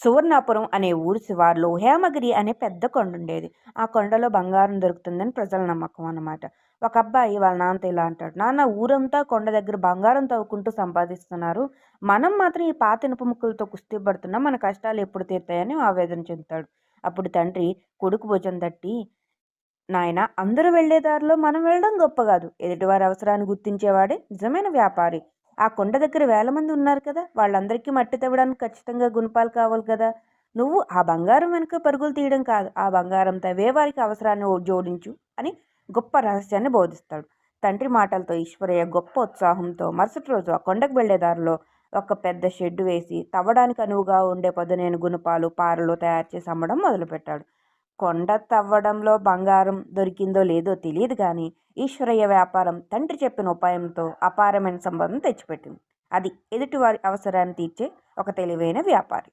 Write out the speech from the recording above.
సువర్ణాపురం అనే ఊరి శివారులో హేమగిరి అనే పెద్ద కొండ ఉండేది. ఆ కొండలో బంగారం దొరుకుతుందని ప్రజల నమ్మకం అన్నమాట. ఒక అబ్బాయి వాళ్ళ నాన్నతో ఇలా అంటాడు, నాన్న, ఊరంతా కొండ దగ్గర బంగారం తవ్వుకుంటూ సంపాదిస్తున్నారు. మనం మాత్రం ఈ పాత ఇనుప ముక్కలతో కుస్తీ పడుతున్నాం. మన కష్టాలు ఎప్పుడు తీరుతాయని ఆవేదన చెందుతాడు. అప్పుడు తండ్రి కొడుకు భుజం తట్టి, నాయనా, అందరూ వెళ్లే దారిలో మనం వెళ్ళడం గొప్ప కాదు. ఎదుటివారి అవసరాన్ని గుర్తించేవాడే నిజమైన వ్యాపారి. ఆ కొండ దగ్గర వేల మంది ఉన్నారు కదా, వాళ్ళందరికీ మట్టి తవ్వడానికి ఖచ్చితంగా గుణపాలు కావాలి కదా. నువ్వు ఆ బంగారం వెనుక పరుగులు తీయడం కాదు, ఆ బంగారం తవ్వే వారికి అవసరాన్ని జోడించు అని గొప్ప రహస్యాన్ని బోధిస్తాడు. తండ్రి మాటలతో ఈశ్వరయ్య గొప్ప ఉత్సాహంతో మరుసటి రోజు ఆ కొండకు వెళ్లే దారిలో ఒక పెద్ద షెడ్డు వేసి తవ్వడానికి అనువుగా ఉండే పదునైన గుణపాలు, పారలు తయారు చేసి అమ్మడం మొదలుపెట్టాడు. కొండ తవ్వడంలో బంగారం దొరికిందో లేదో తెలియదు కానీ ఈశ్వరయ్య వ్యాపారం తండ్రి చెప్పిన ఉపాయంతో అపారమైన సంబంధం తెచ్చిపెట్టింది. అది ఎదుటివారి అవసరాన్ని తీర్చే ఒక తెలివైన వ్యాపారి.